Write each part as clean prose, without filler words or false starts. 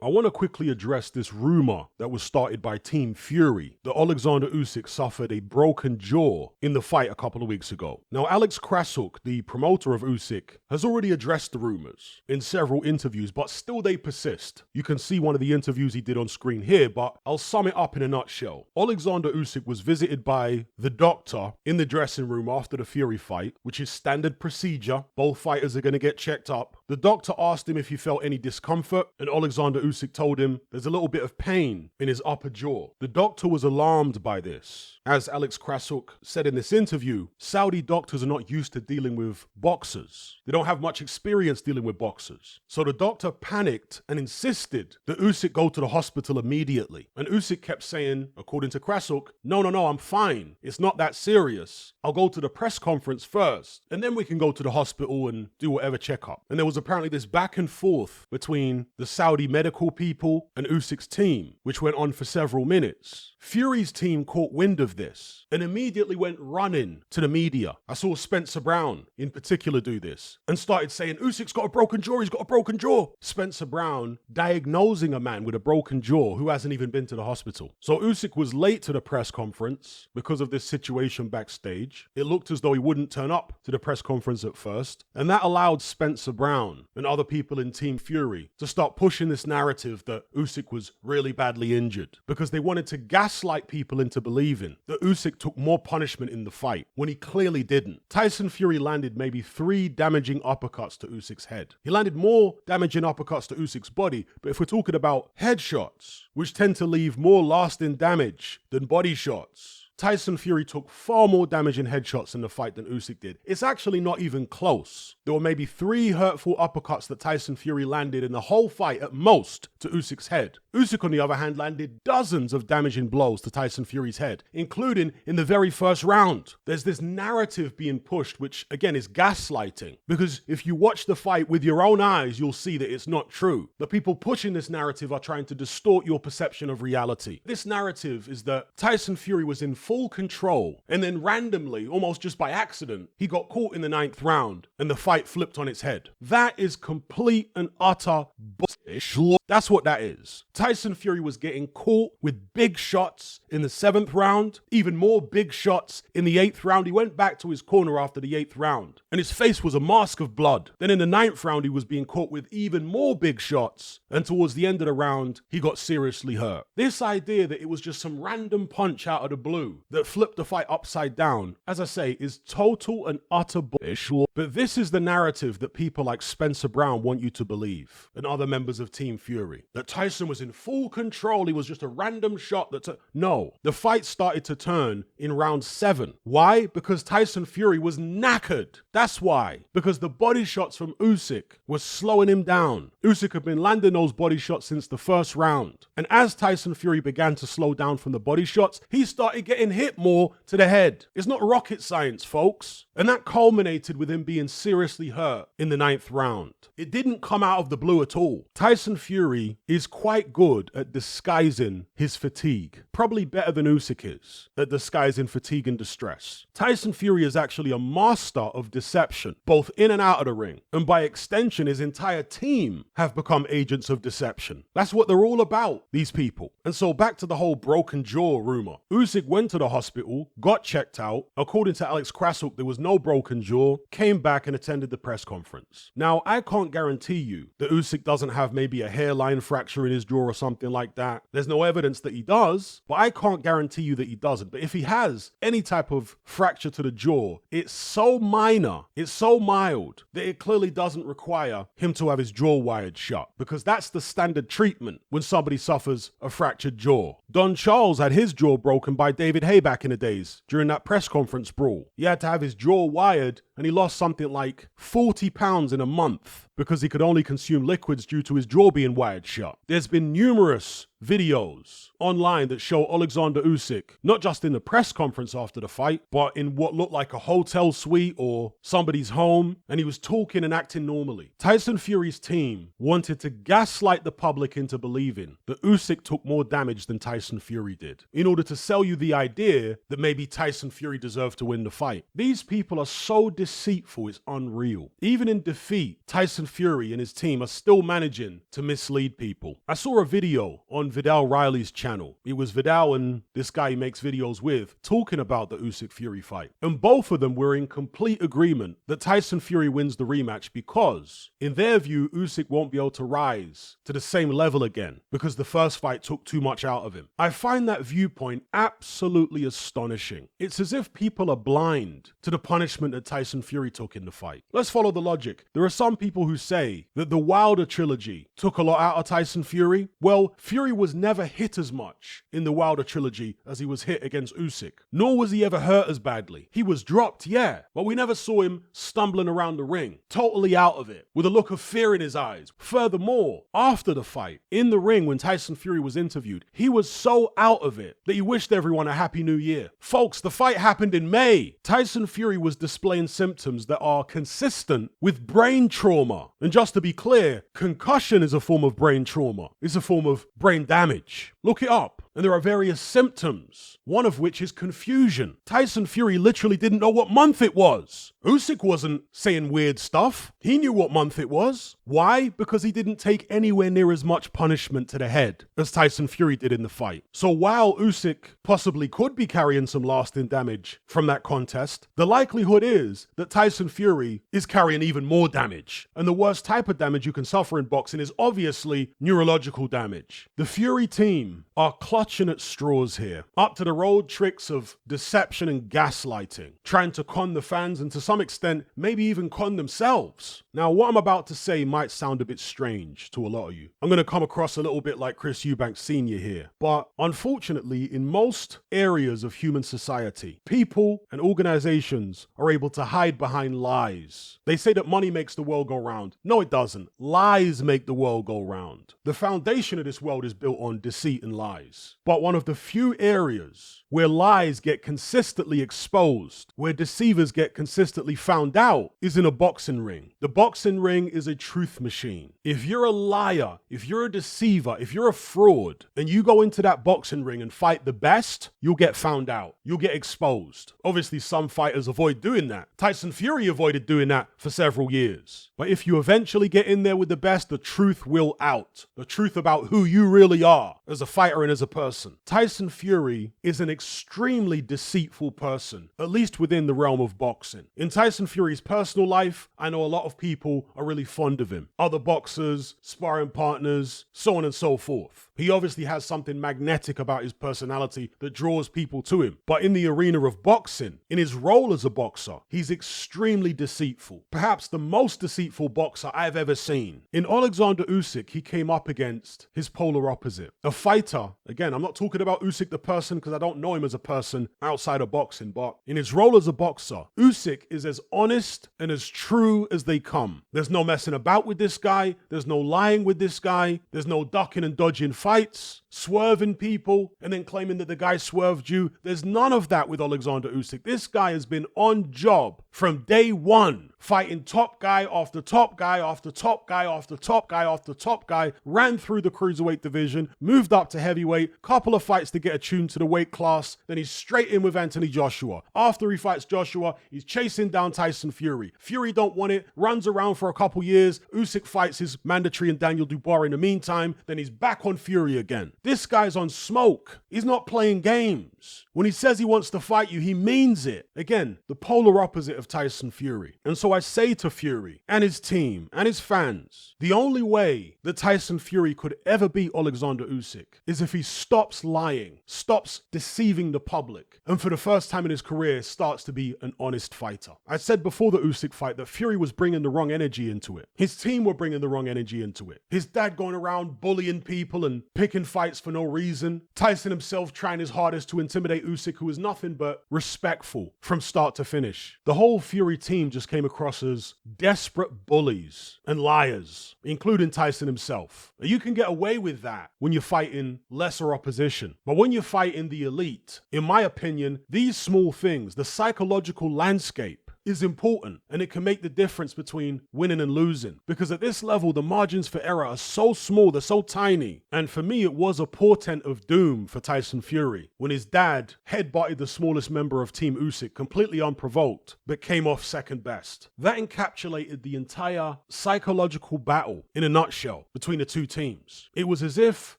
I want to quickly address this rumor that was started by Team Fury that Alexander Usyk suffered a broken jaw in the fight a couple of weeks ago. Now, Alex Krasuk, the promoter of Usyk, has already addressed the rumors in several interviews, but still they persist. You can see one of the interviews he did on screen here, but I'll sum it up in a nutshell. Alexander Usyk was visited by the doctor in the dressing room after the Fury fight, which is standard procedure. Both fighters are going to get checked up. The doctor asked him if he felt any discomfort, and Alexander Usyk told him there's a little bit of pain in his upper jaw. The doctor was alarmed by this. As Alex Krasuk said in this interview, Saudi doctors are not used to dealing with boxers. They don't have much experience dealing with boxers. So the doctor panicked and insisted that Usyk go to the hospital immediately. And Usyk kept saying, according to Krasuk, no, I'm fine. It's not that serious. I'll go to the press conference first, and then we can go to the hospital and do whatever checkup. And there was apparently this back and forth between the Saudi medical people and Usyk's team, which went on for several minutes. Fury's team caught wind of this and immediately went running to the media. I saw Spencer Brown in particular do this and started saying, Usyk's got a broken jaw, he's got a broken jaw. Spencer Brown diagnosing a man with a broken jaw who hasn't even been to the hospital. So Usyk was late to the press conference because of this situation backstage. It looked as though he wouldn't turn up to the press conference at first, and that allowed Spencer Brown and other people in Team Fury to start pushing this narrative that Usyk was really badly injured because they wanted to gaslight people into believing that Usyk took more punishment in the fight when he clearly didn't. Tyson Fury landed maybe 3 damaging uppercuts to Usyk's head. He landed more damaging uppercuts to Usyk's body, but if we're talking about headshots, which tend to leave more lasting damage than body shots, Tyson Fury took far more damaging headshots in the fight than Usyk did. It's actually not even close. There were maybe 3 hurtful uppercuts that Tyson Fury landed in the whole fight at most to Usyk's head. Usyk, on the other hand, landed dozens of damaging blows to Tyson Fury's head, including in the very first round. There's this narrative being pushed, which again is gaslighting, because if you watch the fight with your own eyes, you'll see that it's not true. The people pushing this narrative are trying to distort your perception of reality. This narrative is that Tyson Fury was in full control, and then randomly, almost just by accident, he got caught in the 9th round, and the fight flipped on its head. That is complete and utter bullshit. That's what that is. Tyson Fury was getting caught with big shots in the 7th round, even more big shots in the 8th round. He went back to his corner after the 8th round, and his face was a mask of blood. Then in the 9th round, he was being caught with even more big shots, and towards the end of the round, he got seriously hurt. This idea that it was just some random punch out of the blue that flipped the fight upside down, as I say, is total and utter bullshit. But this is the narrative that people like Spencer Brown want you to believe, and other members of Team Fury. That Tyson was in full control, he was just a random shot No, the fight started to turn in round 7. Why? Because Tyson Fury was knackered. That's why. Because the body shots from Usyk were slowing him down. Usyk had been landing those body shots since the first round. And as Tyson Fury began to slow down from the body shots, he started getting hit more to the head. It's not rocket science, folks. And that culminated with him being seriously hurt in the 9th round. It didn't come out of the blue at all. Tyson Fury is quite good at disguising his fatigue. Probably better than Usyk is at disguising fatigue and distress. Tyson Fury is actually a master of deception, both in and out of the ring. And by extension, his entire team have become agents of deception. That's what they're all about, these people. And so back to the whole broken jaw rumor. Usyk went to the hospital, got checked out. According to Alex Krasuk, there was no broken jaw, came back and attended the press conference. Now, I can't guarantee you that Usyk doesn't have maybe a hairline fracture in his jaw or something like that. There's no evidence that he does, but I can't guarantee you that he doesn't. But if he has any type of fracture to the jaw, it's so minor, it's so mild, that it clearly doesn't require him to have his jaw wired shut, because that's the standard treatment when somebody suffers a fractured jaw. Don Charles had his jaw broken by David Haye back in the days during that press conference brawl. He had to have his jaw wired, and he lost something like 40 pounds in a month because he could only consume liquids due to his jaw being wired shut. There's been numerous videos online that show Alexander Usyk, not just in the press conference after the fight, but in what looked like a hotel suite or somebody's home, and he was talking and acting normally. Tyson Fury's team wanted to gaslight the public into believing that Usyk took more damage than Tyson Tyson Fury did, in order to sell you the idea that maybe Tyson Fury deserved to win the fight. These people are so deceitful, it's unreal. Even in defeat, Tyson Fury and his team are still managing to mislead people. I saw a video on Vidal Riley's channel. It was Vidal and this guy he makes videos with talking about the Usyk Fury fight. And both of them were in complete agreement that Tyson Fury wins the rematch because, in their view, Usyk won't be able to rise to the same level again because the first fight took too much out of him. I find that viewpoint absolutely astonishing. It's as if people are blind to the punishment that Tyson Fury took in the fight. Let's follow the logic. There are some people who say that the Wilder trilogy took a lot out of Tyson Fury. Well, Fury was never hit as much in the Wilder trilogy as he was hit against Usyk. Nor was he ever hurt as badly. He was dropped, yeah, but we never saw him stumbling around the ring, totally out of it, with a look of fear in his eyes. Furthermore, after the fight, in the ring when Tyson Fury was interviewed, he was so out of it that he wished everyone a happy new year. Folks, the fight happened in May. Tyson Fury was displaying symptoms that are consistent with brain trauma. And just to be clear, concussion is a form of brain trauma. It's a form of brain damage. Look it up. And there are various symptoms, one of which is confusion. Tyson Fury literally didn't know what month it was. Usyk wasn't saying weird stuff. He knew what month it was. Why? Because he didn't take anywhere near as much punishment to the head as Tyson Fury did in the fight. So while Usyk possibly could be carrying some lasting damage from that contest, the likelihood is that Tyson Fury is carrying even more damage. And the worst type of damage you can suffer in boxing is obviously neurological damage. The Fury team are clutching at straws here, up to the old tricks of deception and gaslighting, trying to con the fans and to some extent, maybe even con themselves. Now, what I'm about to say might sound a bit strange to a lot of you. I'm going to come across a little bit like Chris Eubanks Sr. here, but unfortunately, in most areas of human society, people and organizations are able to hide behind lies. They say that money makes the world go round. No, it doesn't. Lies make the world go round. The foundation of this world is built on deceit and lies. But one of the few areas where lies get consistently exposed, where deceivers get consistently found out, is in a boxing ring. The boxing ring is a truth machine. If you're a liar, if you're a deceiver, if you're a fraud, and you go into that boxing ring and fight the best, you'll get found out. You'll get exposed. Obviously, some fighters avoid doing that. Tyson Fury avoided doing that for several years. But if you eventually get in there with the best, the truth will out. The truth about who you really are as a fighter and as a person. Tyson Fury is an extremely deceitful person, at least within the realm of boxing. In Tyson Fury's personal life, I know a lot of people are really fond of him. Other boxers, sparring partners, so on and so forth. He obviously has something magnetic about his personality that draws people to him. But in the arena of boxing, in his role as a boxer, he's extremely deceitful. Perhaps the most deceitful boxer I've ever seen. In Alexander Usyk, he came up against his polar opposite. A fighter, again, I'm not talking about Usyk the person because I don't know him as a person outside of boxing, but in his role as a boxer, Usyk is as honest and as true as they come. There's no messing about with this guy. There's no lying with this guy. There's no ducking and dodging fights, swerving people, and then claiming that the guy swerved you. There's none of that with Alexander Usyk. This guy has been on job from day one, fighting top guy after top guy after top guy after top guy after top guy, ran through the cruiserweight division, moved up to heavyweight, couple of fights to get attuned to the weight class, then he's straight in with Anthony Joshua. After he fights Joshua, he's chasing down Tyson Fury. Fury don't want it, runs around for a couple years, Usyk fights his mandatory and Daniel Dubois in the meantime, then he's back on Fury again. This guy's on smoke. He's not playing games. When he says he wants to fight you, he means it. Again, the polar opposite of Tyson Fury. And so I say to Fury and his team and his fans, the only way that Tyson Fury could ever beat Alexander Usyk is if he stops lying, stops deceiving the public, and for the first time in his career starts to be an honest fighter. I said before the Usyk fight that Fury was bringing the wrong energy into it. His team were bringing the wrong energy into it. His dad going around bullying people and picking fights for no reason. Tyson himself trying his hardest to intimidate Usyk, who is nothing but respectful from start to finish. The whole Fury team just came across as desperate bullies and liars, including Tyson himself. You can get away with that when you're fighting lesser opposition. But when you're fighting the elite, in my opinion, these small things, the psychological landscape, is important, and it can make the difference between winning and losing. Because at this level, the margins for error are so small, they're so tiny. And for me, it was a portent of doom for Tyson Fury when his dad headbutted the smallest member of Team Usyk completely unprovoked, but came off second best. That encapsulated the entire psychological battle in a nutshell between the two teams. It was as if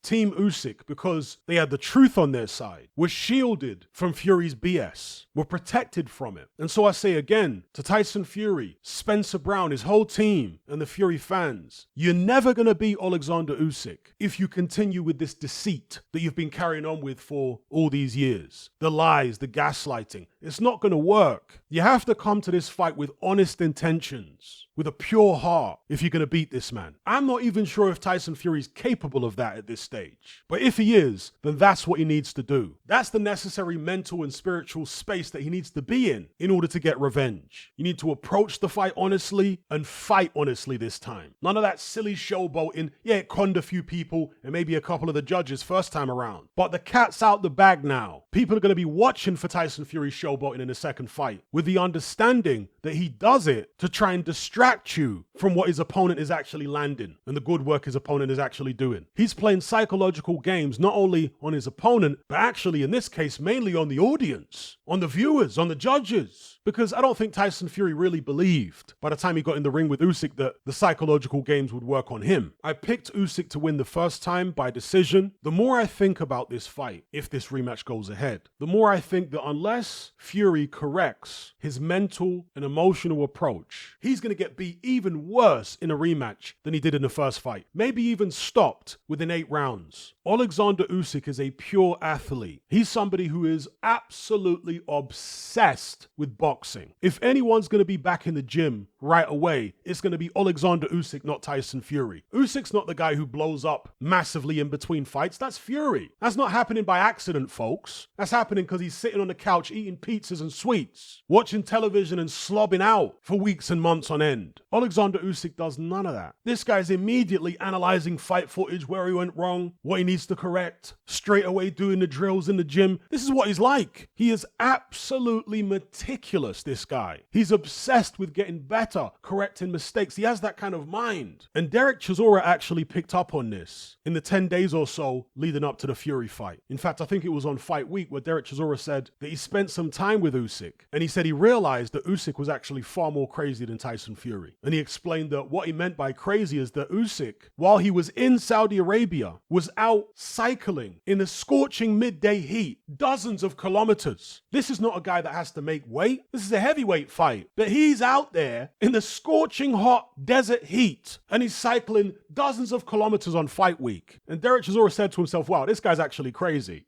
Team Usyk, because they had the truth on their side, were shielded from Fury's BS, were protected from it. And so I say again, to Tyson Fury, Spencer Brown, his whole team, and the Fury fans, you're never going to beat Alexander Usyk if you continue with this deceit that you've been carrying on with for all these years. The lies, the gaslighting. It's not going to work. You have to come to this fight with honest intentions, with a pure heart, if you're going to beat this man. I'm not even sure if Tyson Fury's capable of that at this stage. But if he is, then that's what he needs to do. That's the necessary mental and spiritual space that he needs to be in order to get revenge. You need to approach the fight honestly and fight honestly this time. None of that silly showboating. Yeah, it conned a few people and maybe a couple of the judges first time around. But the cat's out the bag now. People are going to be watching for Tyson Fury's showboating in the second fight with the understanding that he does it to try and distract you from what his opponent is actually landing and the good work his opponent is actually doing. He's playing psychological games not only on his opponent, but actually in this case mainly on the audience, on the viewers, on the judges. Because I don't think Tyson Fury really believed by the time he got in the ring with Usyk that the psychological games would work on him. I picked Usyk to win the first time by decision. The more I think about this fight, if this rematch goes ahead, the more I think that unless Fury corrects his mental and emotional approach, he's going to get beat even worse in a rematch than he did in the first fight. Maybe even stopped within 8 rounds. Alexander Usyk is a pure athlete. He's somebody who is absolutely obsessed with boxing. If anyone's going to be back in the gym right away, it's going to be Alexander Usyk, not Tyson Fury. Usyk's not the guy who blows up massively in between fights. That's Fury. That's not happening by accident, folks. That's happening because he's sitting on the couch eating pizzas and sweets, watching television and slobbing out for weeks and months on end. Alexander Usyk does none of that. This guy's immediately analyzing fight footage, where he went wrong, what he needs to correct, straight away doing the drills in the gym. This is what he's like. He is absolutely meticulous, this guy. He's obsessed with getting better, correcting mistakes. He has that kind of mind. And Derek Chisora actually picked up on this in the 10 days or so leading up to the Fury fight. In fact, I think it was on Fight Week where Derek Chisora said that he spent some time with Usyk, and he said he realized that Usyk was actually far more crazy than Tyson Fury. And he explained that what he meant by crazy is that Usyk, while he was in Saudi Arabia, was out cycling in the scorching midday heat, dozens of kilometers. This is not a guy that has to make weight. This is a heavyweight fight. But he's out there in the scorching hot desert heat, and he's cycling dozens of kilometers on Fight Week. And Derek Chisora said to himself, wow, this guy's actually crazy.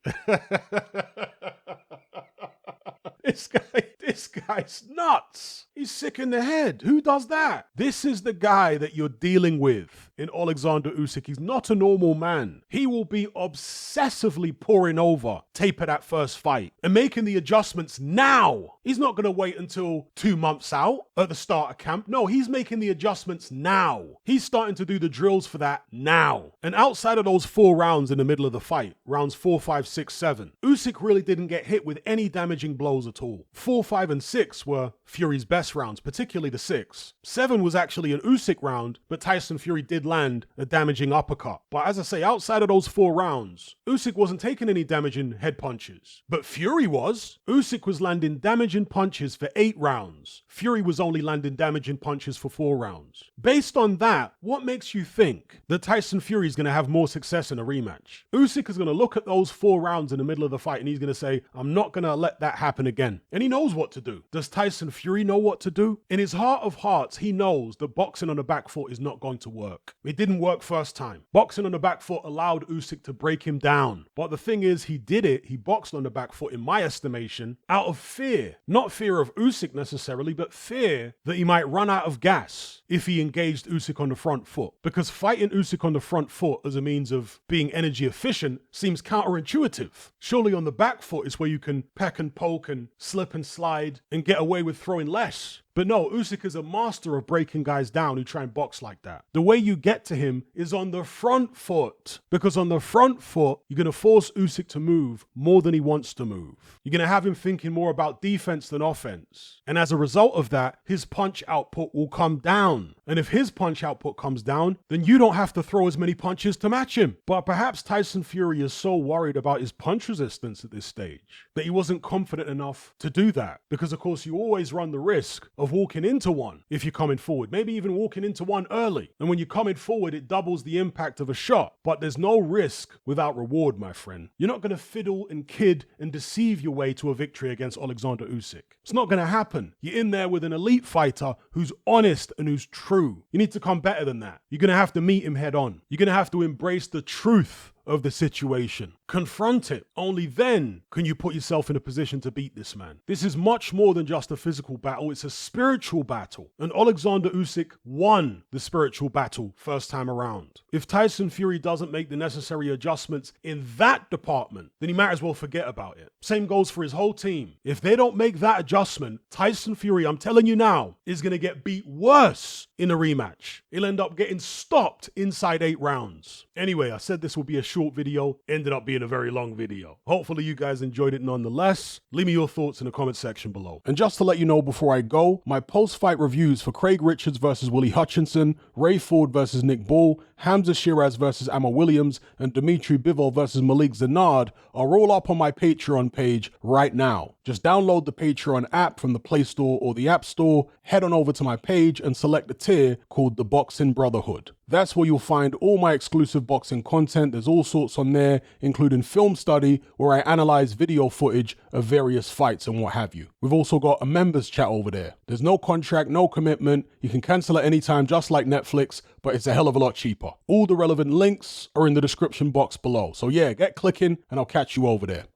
This guy's nuts. He's sick in the head. Who does that? This is the guy that you're dealing with in Alexander Usyk. He's not a normal man. He will be obsessively pouring over tape at that first fight and making the adjustments now. He's not going to wait until 2 months out at the start of camp. No, he's making the adjustments now. He's starting to do the drills for that now. And outside of those 4 rounds in the middle of the fight, rounds 4, 5, 6, 7, Usyk really didn't get hit with any damaging blows at all. 4, 5, and 6 were Fury's best rounds, particularly the 6. 7 was actually an Usyk round, but Tyson Fury did land a damaging uppercut. But as I say, outside of those 4 rounds, Usyk wasn't taking any damaging head punches. But Fury was. Usyk was landing damaging punches for 8 rounds. Fury was only landing damaging punches for 4 rounds. Based on that, what makes you think that Tyson Fury is going to have more success in a rematch? Usyk is going to look at those 4 rounds in the middle of the fight and he's going to say, I'm not going to let that happen again. And he knows what to do. Does Tyson Fury know what to do? In his heart of hearts, he knows that boxing on the back foot is not going to work. It didn't work first time. Boxing on the back foot allowed Usyk to break him down. But the thing is, he did it. He boxed on the back foot, in my estimation, out of fear. Not fear of Usyk necessarily, but fear that he might run out of gas if he engaged Usyk on the front foot. Because fighting Usyk on the front foot as a means of being energy efficient seems counterintuitive. Surely on the back foot is where you can peck and poke and slip and slide and get away with throwing less. But no, Usyk is a master of breaking guys down who try and box like that. The way you get to him is on the front foot, because on the front foot, you're going to force Usyk to move more than he wants to move. You're going to have him thinking more about defense than offense. And as a result of that, his punch output will come down. And if his punch output comes down, then you don't have to throw as many punches to match him. But perhaps Tyson Fury is so worried about his punch resistance at this stage that he wasn't confident enough to do that. Because of course you always run the risk of walking into one if you're coming forward, maybe even walking into one early. And when you're coming forward, it doubles the impact of a shot. But there's no risk without reward, my friend. You're not going to fiddle and kid and deceive your way to a victory against Alexander Usyk. It's not going to happen. You're in there with an elite fighter who's honest and who's true. You need to come better than that. You're going to have to meet him head on. You're going to have to embrace the truth of the situation. Confront it. Only then can you put yourself in a position to beat this man. This is much more than just a physical battle. It's a spiritual battle. And Alexander Usyk won the spiritual battle first time around. If Tyson Fury doesn't make the necessary adjustments in that department, then he might as well forget about it. Same goes for his whole team. If they don't make that adjustment, Tyson Fury, I'm telling you now, is going to get beat worse in a rematch. He'll end up getting stopped inside 8 rounds. Anyway, I said this would be a short video, ended up being a very long video. Hopefully you guys enjoyed it nonetheless. Leave me your thoughts in the comment section below. And just to let you know before I go, my post-fight reviews for Craig Richards versus Willie Hutchinson, Ray Ford versus Nick Bull, Hamza Shiraz versus Amma Williams, and Dimitri Bivol versus Malik Zanard are all up on my Patreon page right now. Just download the Patreon app from the Play Store or the App Store, head on over to my page and select the tier called the Boxing Brotherhood. That's where you'll find all my exclusive boxing content. There's all sorts on there, including film study, where I analyze video footage of various fights and what have you. We've also got a members chat over there. There's no contract, no commitment. You can cancel at any time, just like Netflix, but it's a hell of a lot cheaper. All the relevant links are in the description box below. So yeah, get clicking and I'll catch you over there.